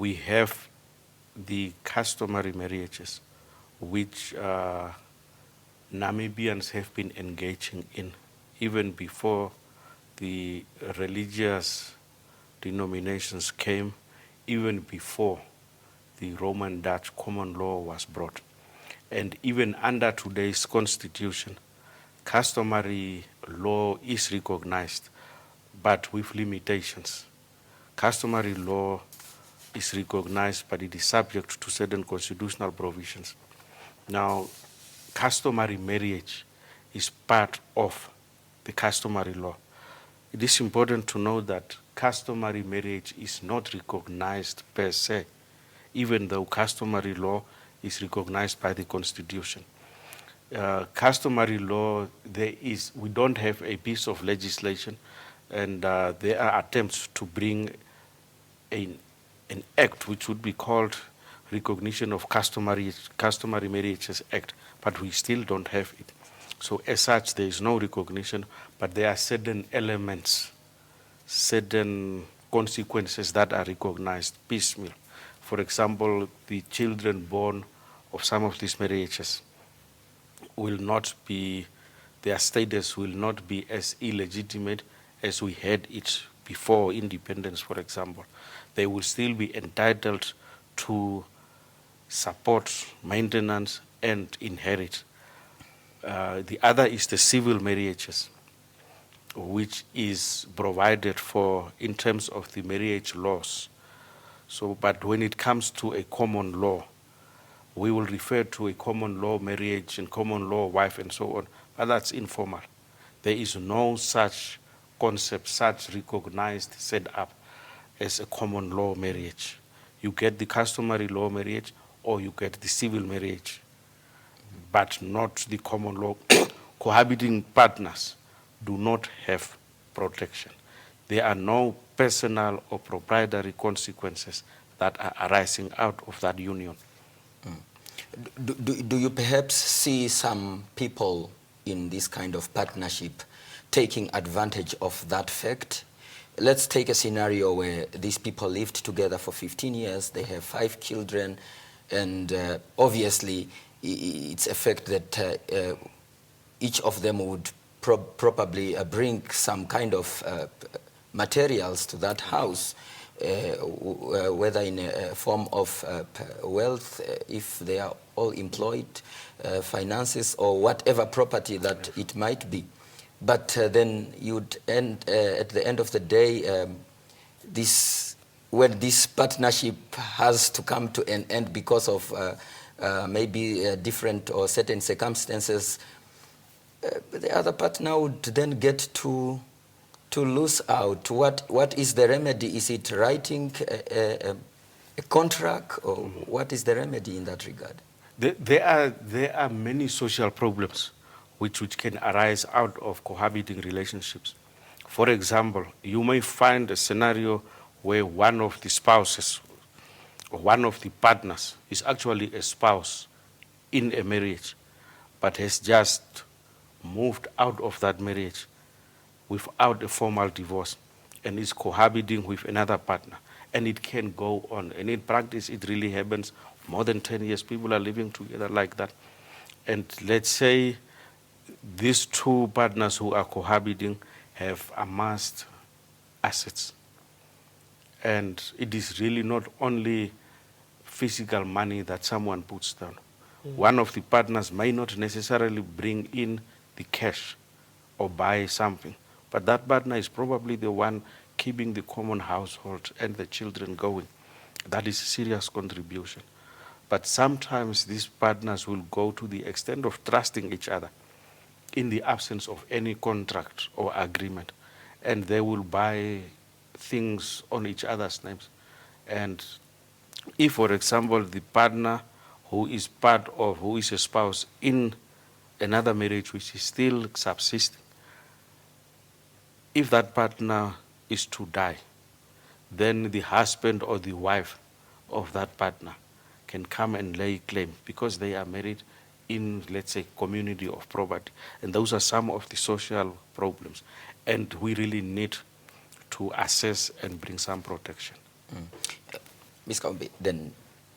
we have the customary marriages, which Namibians have been engaging in even before the religious denominations came, even before the Roman Dutch common law was brought. And even under today's constitution, customary law is recognized, but with limitations. Customary law is recognized, but it is subject to certain constitutional provisions. Now, customary marriage is part of the customary law. It is important to know that customary marriage is not recognized per se, even though customary law is recognized by the Constitution. Customary law, we don't have a piece of legislation, and there are attempts to bring an act which would be called Recognition of Customary Marriages Act, but we still don't have it. So as such, there is no recognition, but there are certain elements, certain consequences that are recognized piecemeal. For example, the children born of some of these marriages will not be, their status will not be as illegitimate as we had it before independence, for example. They will still be entitled to support, maintenance, and inherit. The other is the civil marriages, which is provided for in terms of the marriage laws. So, but when it comes to a common law, we will refer to a common law marriage and common law wife and so on, but that's informal. There is no such concept, such recognized set up as a common law marriage. You get the customary law marriage or you get the civil marriage, but not the common law. Cohabiting partners do not have protection. There are no personal or proprietary consequences that are arising out of that union. Do you perhaps see some people in this kind of partnership taking advantage of that fact? Let's take a scenario where these people lived together for 15 years, they have 5 children, and obviously it's a fact that each of them would probably bring some kind of materials to that house, whether in a form of wealth, if they are all employed, finances, or whatever property that it might be. But then you'd end, at the end of the day, when this partnership has to come to an end because of maybe different or certain circumstances, the other partner would then get to lose out. What is the remedy? Is it writing a contract, or what is the remedy in that regard? There are many social problems which can arise out of cohabiting relationships. For example, you may find a scenario where one of the spouses or one of the partners is actually a spouse in a marriage, but has just moved out of that marriage without a formal divorce and is cohabiting with another partner. And it can go on. And in practice, it really happens. More than 10 years, people are living together like that. And let's say these two partners who are cohabiting have amassed assets. And it is really not only physical money that someone puts down. One of the partners may not necessarily bring in the cash or buy something, but that partner is probably the one keeping the common household and the children going. That is a serious contribution. But sometimes these partners will go to the extent of trusting each other in the absence of any contract or agreement, and they will buy things on each other's names. And if, for example, the partner who is a spouse in another marriage which is still subsisting, if that partner is to die, then the husband or the wife of that partner can come and lay claim because they are married in, let's say, community of property. And those are some of the social problems. And we really need to assess and bring some protection. Ms. Kaumbi, then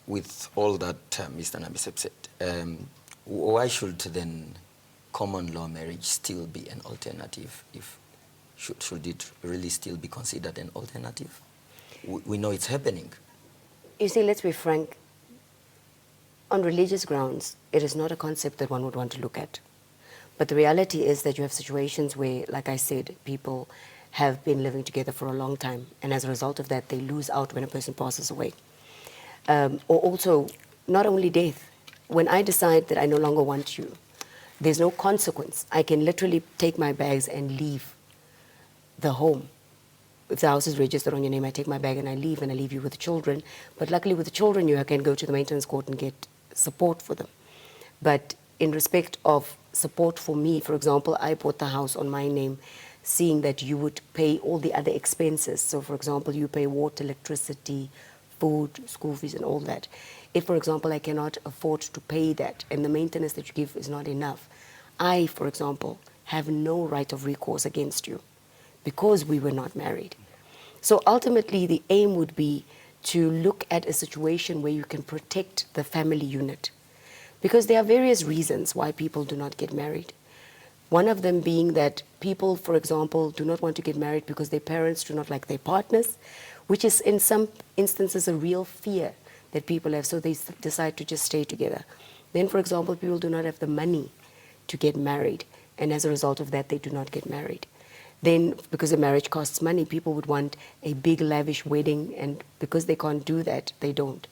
with all that Mr. Namisep said, why should then common law marriage still be an alternative? Should it really still be considered an alternative? We know it's happening. You see, let's be frank. On religious grounds, it is not a concept that one would want to look at. But the reality is that you have situations where, like I said, people have been living together for a long time, and as a result of that, they lose out when a person passes away. Or also, not only death. When I decide that I no longer want you, there's no consequence. I can literally take my bags and leave the home. If the house is registered on your name, I take my bag and I leave you with the children. But luckily with the children, you can go to the maintenance court and get support for them. But in respect of support for me, for example, I bought the house on my name, seeing that you would pay all the other expenses. So for example, you pay water, electricity, food, school fees and all that. If, for example, I cannot afford to pay that and the maintenance that you give is not enough, I, for example, have no right of recourse against you because we were not married. So ultimately, the aim would be to look at a situation where you can protect the family unit. Because there are various reasons why people do not get married. One of them being that people, for example, do not want to get married because their parents do not like their partners, which is in some instances a real fear that people have, so they decide to just stay together. Then, for example, people do not have the money to get married, and as a result of that, they do not get married. Then, because the marriage costs money, people would want a big, lavish wedding, and because they can't do that, they don't.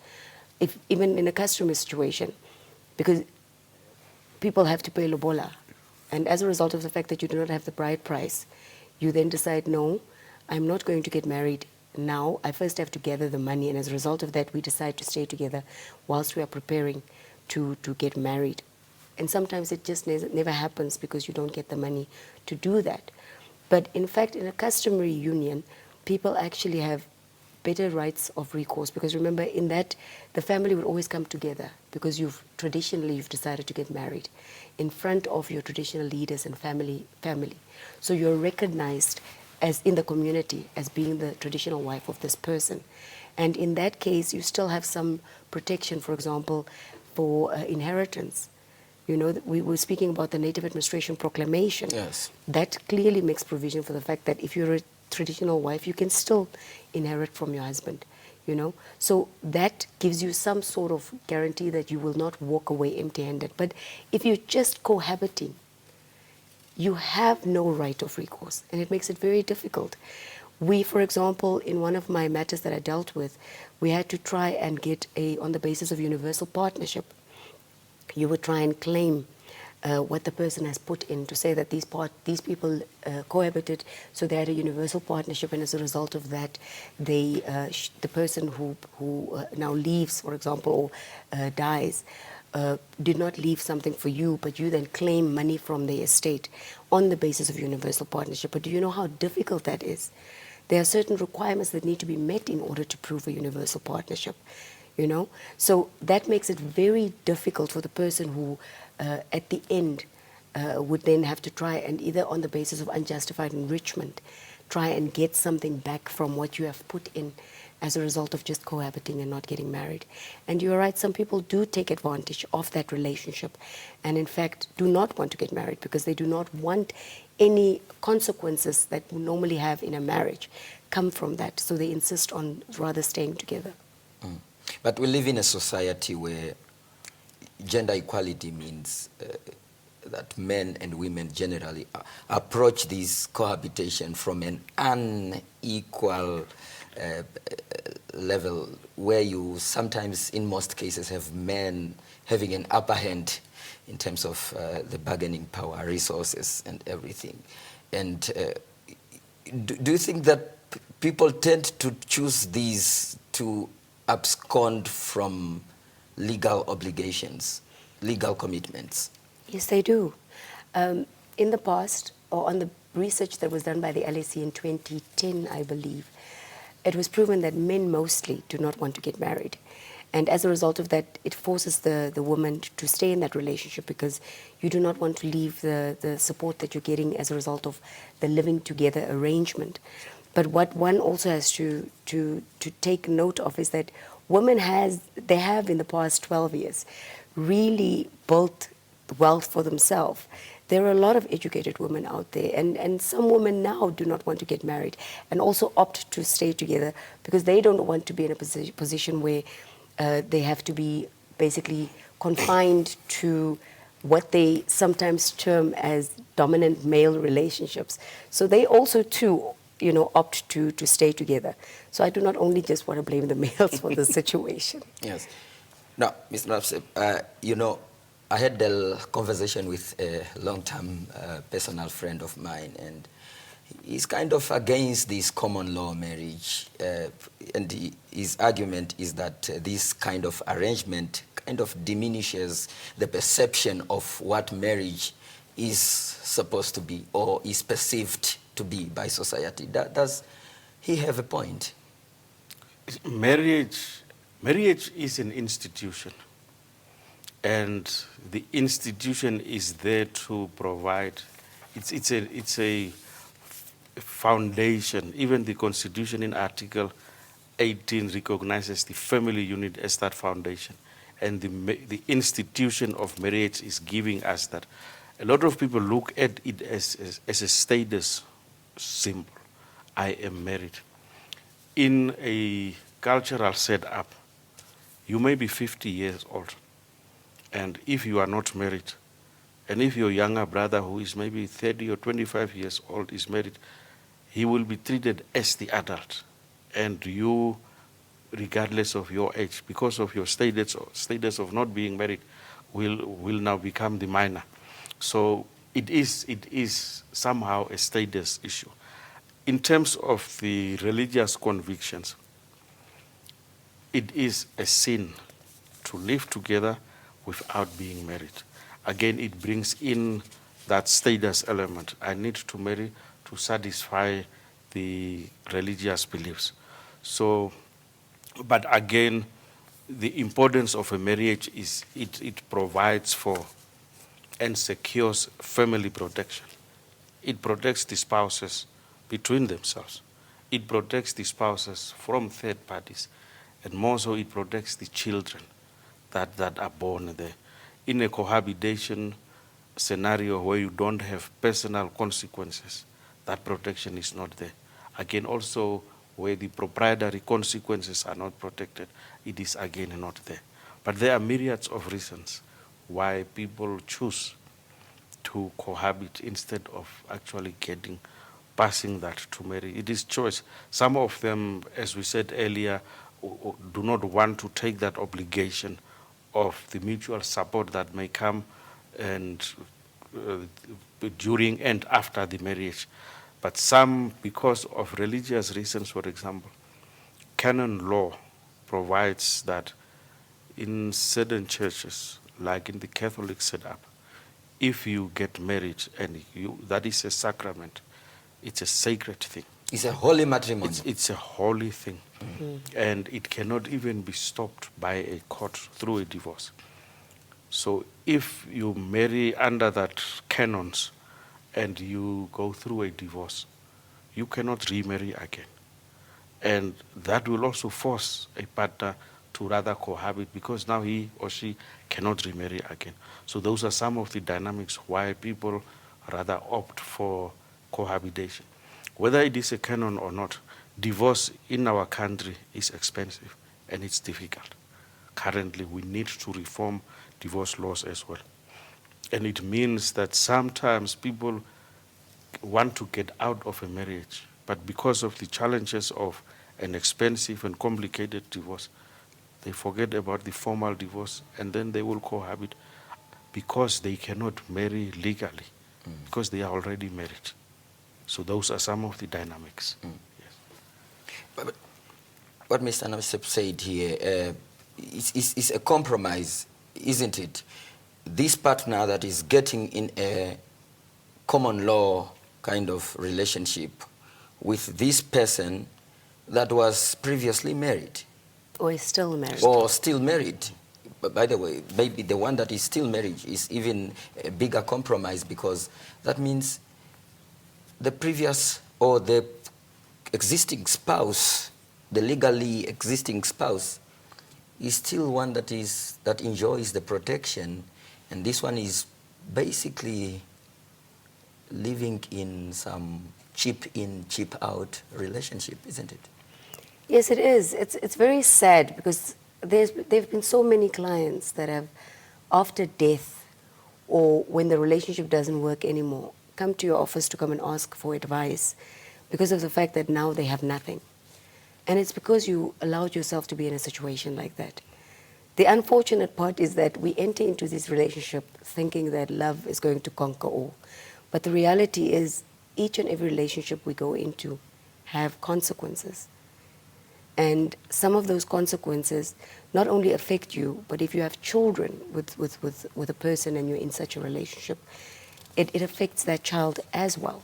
If, even in a customer situation, because people have to pay lobola, and as a result of the fact that you do not have the bride price, you then decide, no, I'm not going to get married now. I first have to gather the money, and as a result of that, we decide to stay together whilst we are preparing to get married. And sometimes it just never happens because you don't get the money to do that. But in fact, in a customary union, people actually have better rights of recourse, because remember, in that, the family would always come together because you've decided to get married in front of your traditional leaders and family. So you're recognized as in the community as being the traditional wife of this person. And in that case, you still have some protection, for example, for inheritance. You know, we were speaking about the Native Administration Proclamation. Yes. That clearly makes provision for the fact that if you're a traditional wife, you can still inherit from your husband, you know. So that gives you some sort of guarantee that you will not walk away empty-handed. But if you're just cohabiting, you have no right of recourse, and it makes it very difficult. We, for example, in one of my matters that I dealt with, we had to try and get on the basis of universal partnership. You would try and claim what the person has put in to say that these people cohabited, so they had a universal partnership, and as a result of that, the person who now leaves, for example, or dies, did not leave something for you, but you then claim money from the estate on the basis of universal partnership. But do you know how difficult that is? There are certain requirements that need to be met in order to prove a universal partnership. You know, so that makes it very difficult for the person who, at the end, would then have to try and either on the basis of unjustified enrichment, try and get something back from what you have put in as a result of just cohabiting and not getting married. And you're right, some people do take advantage of that relationship and in fact do not want to get married because they do not want any consequences that we normally have in a marriage come from that. So they insist on rather staying together. Mm. But we live in a society where gender equality means that men and women generally approach this cohabitation from an unequal level, where you sometimes, in most cases, have men having an upper hand in terms of the bargaining power, resources, and everything. And do you think that people tend to choose these to abscond from legal obligations, legal commitments? Yes, they do. In the past, or on the research that was done by the LSE in 2010, I believe, it was proven that men mostly do not want to get married. And as a result of that, it forces the woman to stay in that relationship because you do not want to leave the support that you're getting as a result of the living together arrangement. But what one also has to take note of is that they have in the past 12 years really built wealth for themselves. There are a lot of educated women out there, and some women now do not want to get married and also opt to stay together because they don't want to be in a position where they have to be basically confined to what they sometimes term as dominant male relationships. So they also too, opt to stay together. So I do not only just want to blame the males for the situation. Yes. Now, Mr. Napsep, I had a conversation with a long-time personal friend of mine, and he's kind of against this common law marriage. And his argument is that this kind of arrangement kind of diminishes the perception of what marriage is supposed to be or is perceived to be by society. Does he have a point? Marriage is an institution, and the institution is there to provide. It's a foundation. Even the Constitution in Article 18 recognizes the family unit as that foundation, and the institution of marriage is giving us that. A lot of people look at it as a status symbol. I am married. In a cultural setup, you may be 50 years old, and if you are not married, and if your younger brother who is maybe 30 or 25 years old is married, he will be treated as the adult, and you, regardless of your age, because of your status of not being married, will now become the minor. So it is somehow a status issue. In terms of the religious convictions, it is a sin to live together without being married. Again, it brings in that status element. I need to marry to satisfy the religious beliefs. So, but again, the importance of a marriage is it provides for and secures family protection. It protects the spouses between themselves. It protects the spouses from third parties. And more so, it protects the children that are born there. In a cohabitation scenario where you don't have personal consequences, that protection is not there. Again, also where the proprietary consequences are not protected, it is again not there. But there are myriads of reasons why people choose to cohabit instead of actually passing that to marry. It is choice. Some of them, as we said earlier, do not want to take that obligation of the mutual support that may come and during and after the marriage. But some, because of religious reasons, for example, canon law provides that in certain churches, like in the Catholic setup, if you get married and that is a sacrament, it's a sacred thing. It's a holy matrimony. It's a holy thing. And it cannot even be stopped by a court through a divorce. So if you marry under that canons and you go through a divorce, you cannot remarry again. And that will also force a partner to rather cohabit because now he or she cannot remarry again. So those are some of the dynamics why people rather opt for cohabitation. Whether it is a canon or not, divorce in our country is expensive and it's difficult. Currently, we need to reform divorce laws as well. And it means that sometimes people want to get out of a marriage, but because of the challenges of an expensive and complicated divorce, they forget about the formal divorce and then they will cohabit because they cannot marry legally, because they are already married. So those are some of the dynamics. Yes. But what Mr. Namsep said here is a compromise, isn't it? This partner that is getting in a common law kind of relationship with this person that was previously married. Or is still married. Or still married. But by the way, maybe the one that is still married is even a bigger compromise because that means the previous or the existing spouse, the legally existing spouse, is still one that enjoys the protection, and this one is basically living in some cheap in, cheap out relationship, isn't it? Yes, it is. It's very sad because there've been so many clients that have, after death or when the relationship doesn't work anymore, come to your office to come and ask for advice because of the fact that now they have nothing. And it's because you allowed yourself to be in a situation like that. The unfortunate part is that we enter into this relationship thinking that love is going to conquer all. But the reality is each and every relationship we go into have consequences. And some of those consequences not only affect you, but if you have children with a person and you're in such a relationship, it affects that child as well.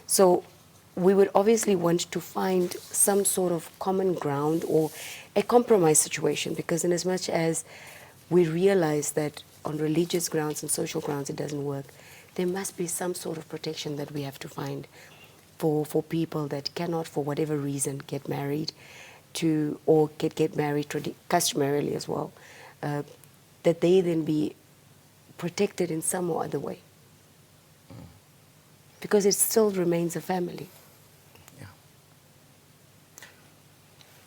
So we would obviously want to find some sort of common ground or a compromise situation, because in as much as we realize that on religious grounds and social grounds it doesn't work, there must be some sort of protection that we have to find for people that cannot, for whatever reason, get married to, or get married customarily as well, that they then be protected in some or other way. Because it still remains a family. Yeah.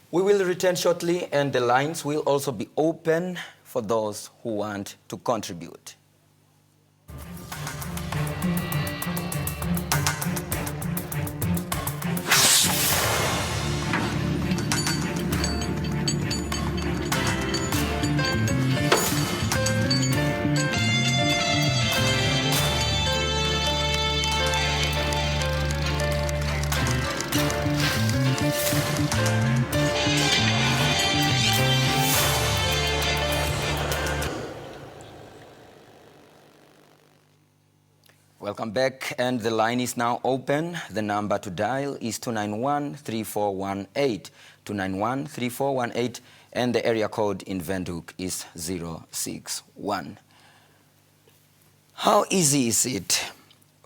We will return shortly, and the lines will also be open for those who want to contribute. Welcome back, and the line is now open. The number to dial is 291-3418, 291-3418, and the area code in Windhoek is 061. How easy is it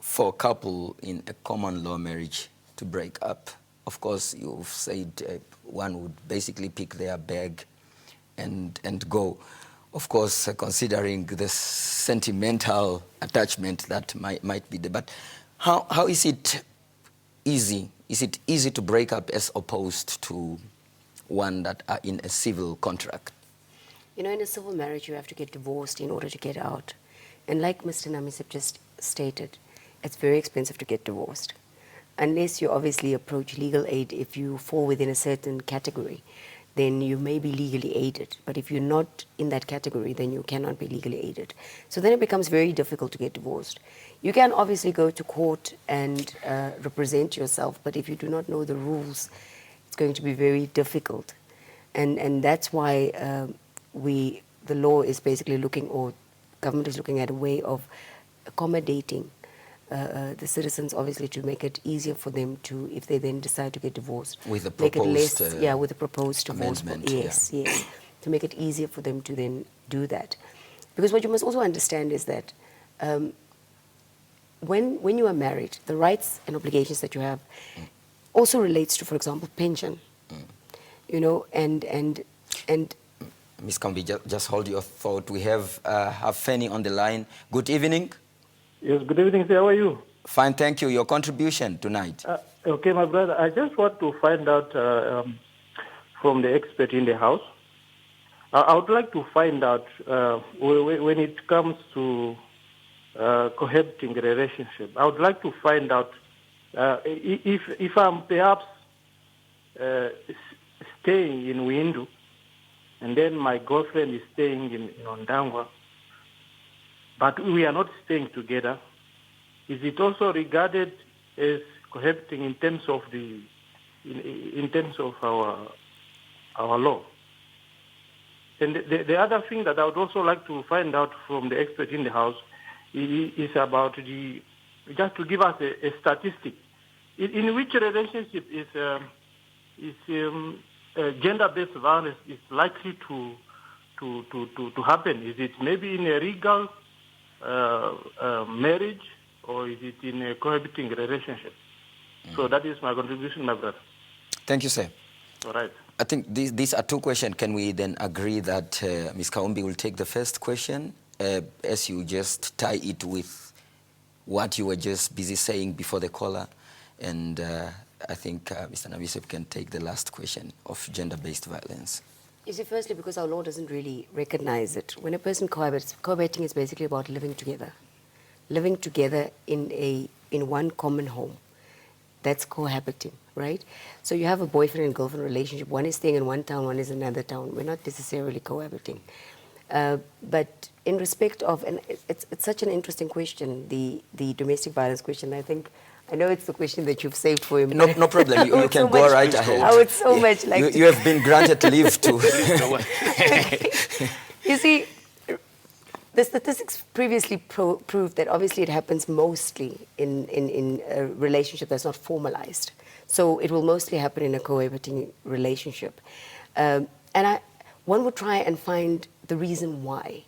for a couple in a common law marriage to break up? Of course, you've said one would basically pick their bag and go. Of course, considering the sentimental attachment that might be there. But how is it easy? Is it easy to break up as opposed to one that are in a civil contract? You know, in a civil marriage, you have to get divorced in order to get out. And like Mr. Namisip just stated, it's very expensive to get divorced. Unless you obviously approach legal aid, if you fall within a certain category, then you may be legally aided. But if you're not in that category, then you cannot be legally aided. So then it becomes very difficult to get divorced. You can obviously go to court and represent yourself, but if you do not know the rules, it's going to be very difficult. And that's why the law is basically looking, or government is looking at a way of accommodating the citizens, obviously, to make it easier for them to, if they then decide to get divorced, with the make proposed, it less, with the proposed divorce. Yes, to make it easier for them to then do that. Because what you must also understand is that when you are married, the rights and obligations that you have also relates to, for example, pension. You know, and Ms. Kambi, just hold your thought. We have Fanny on the line. Good evening. Yes, good evening, sir. How are you? Fine, thank you. Your contribution tonight. Okay, my brother, I just want to find out from the expert in the house. I would like to find out when it comes to cohabiting relationship. I would like to find out if I'm perhaps staying in Windu, and then my girlfriend is staying in Ondangwa, but we are not staying together. Is it also regarded as cohabiting in terms of our law? And the other thing that I would also like to find out from the expert in the house is about just to give us a statistic. In which relationship is gender-based violence is likely to happen? Is it maybe in a legal marriage, or is it in a cohabiting relationship? So that is my contribution, my brother. Thank you, sir. All right. I think these are two questions. Can we then agree that Ms. Kaumbi will take the first question as you just tie it with what you were just busy saying before the caller? And I think Mr. Navisep can take the last question of gender-based violence. You see, firstly, because our law doesn't really recognize it. When a person cohabits, cohabiting is basically about living together. Living together in one common home. That's cohabiting, right? So you have a boyfriend and girlfriend relationship. One is staying in one town, one is in another town. We're not necessarily cohabiting. But in respect of, and it's such an interesting question, the domestic violence question. I know it's the question that you've saved for him. No problem. You can go right ahead. I would so much like you have been granted leave to. You see, the statistics previously proved that obviously it happens mostly in a relationship that's not formalized. So it will mostly happen in a cohabiting relationship. One would try and find the reason why.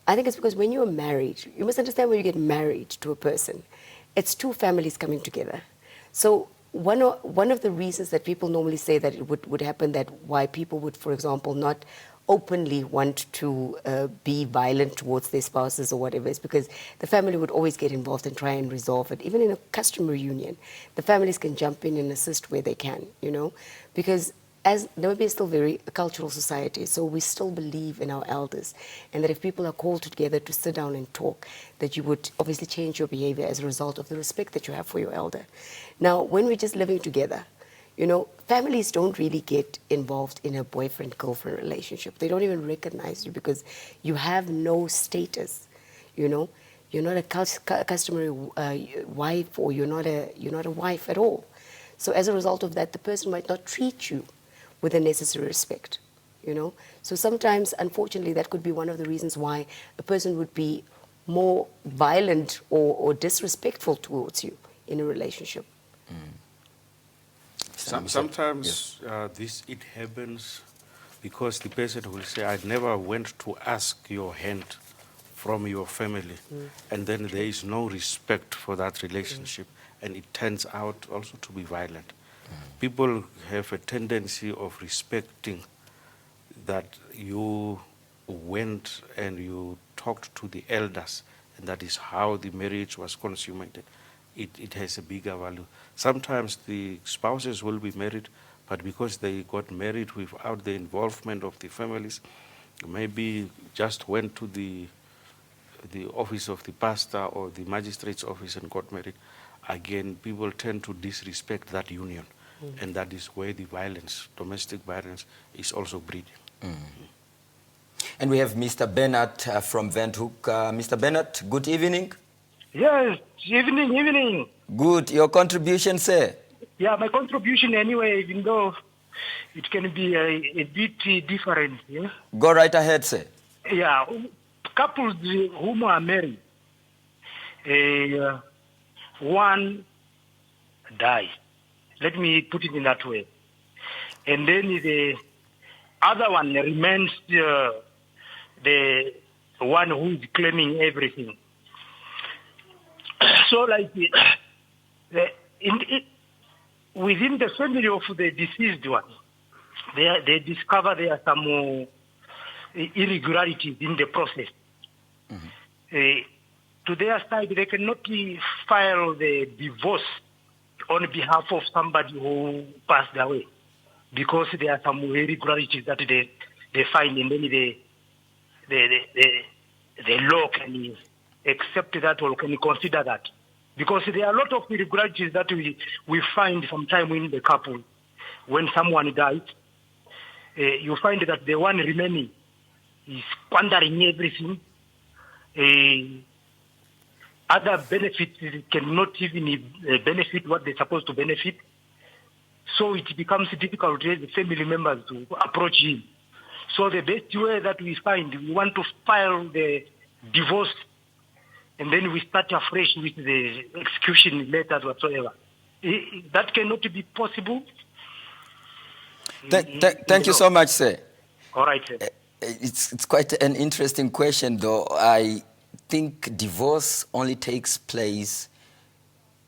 I think it's because when you're married, you must understand when you get married to a person, it's two families coming together. So one of the reasons that people normally say that it would happen, that why people would, for example, not openly want to be violent towards their spouses or whatever, is because the family would always get involved and try and resolve it. Even in a customary union, the families can jump in and assist where they can, because as Namibia is still very a cultural society, so we still believe in our elders, and that if people are called together to sit down and talk, that you would obviously change your behavior as a result of the respect that you have for your elder. Now, when we're just living together, families don't really get involved in a boyfriend-girlfriend relationship. They don't even recognize you because you have no status, You're not a customary wife, or you're not a wife at all. So as a result of that, the person might not treat you with the necessary respect, So sometimes, unfortunately, that could be one of the reasons why a person would be more violent or disrespectful towards you in a relationship. Sometimes it happens because the person will say, I never went to ask your hand from your family. And then there is no respect for that relationship. And it turns out also to be violent. People have a tendency of respecting that you went and you talked to the elders, and that is how the marriage was consummated. It has a bigger value. Sometimes the spouses will be married, but because they got married without the involvement of the families, maybe just went to the office of the pastor or the magistrate's office and got married, again, people tend to disrespect that union. And that is where the violence, domestic violence, is also breeding. And we have Mr. Bernard from Windhoek. Mr. Bernard, good evening. Yes, evening. Good. Your contribution, sir? Yeah, my contribution anyway, even though it can be a bit different. Yeah? Go right ahead, sir. Yeah, couples whom are married, one dies. Let me put it in that way. And then the other one remains the one who is claiming everything. So like within the family of the deceased one, they discover there are some irregularities in the process. To their side, they cannot file the divorce on behalf of somebody who passed away, because there are some irregularities that they find, and then the law can accept that or can consider that. Because there are a lot of irregularities that we find sometime in the couple. When someone dies, you find that the one remaining is squandering everything. Other benefits cannot even benefit what they're supposed to benefit. So it becomes difficult for the family members to approach him. So the best way that we find, we want to file the divorce, and then we start afresh with the execution letters whatsoever. That cannot be possible. Thank you so much, sir. All right, sir. It's quite an interesting question, though. I think divorce only takes place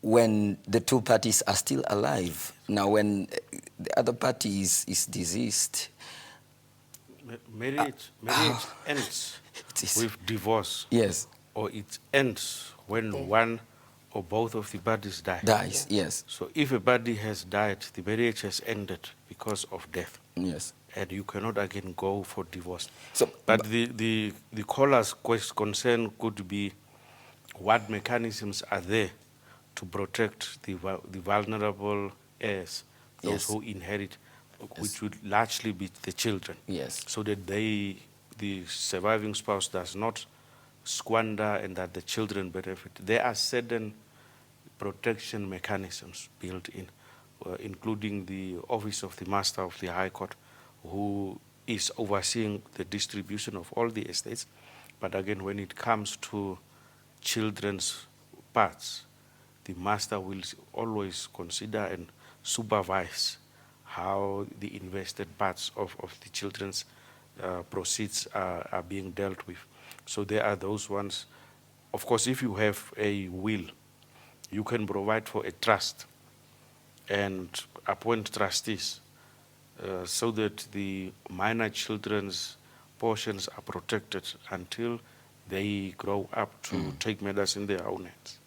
when the two parties are still alive. Now, when the other party is deceased, Marriage ends it is, with divorce, yes, or it ends when Death. one or both of the parties die. dies, yes, So if a party has died, the marriage has ended because of death, yes. and you cannot again go for divorce. So, But the caller's concern could be what mechanisms are there to protect the vulnerable heirs, those Yes. who inherit, Yes. which would largely be the children, yes, so that the surviving spouse does not squander and that the children benefit. There are certain protection mechanisms built in, including the Office of the Master of the High Court, who is overseeing the distribution of all the estates. But again, when it comes to children's parts, the master will always consider and supervise how the invested parts of the children's proceeds are being dealt with. So there are those ones. Of course, if you have a will, you can provide for a trust and appoint trustees so that the minor children's portions are protected until they grow up to take matters in their own hands.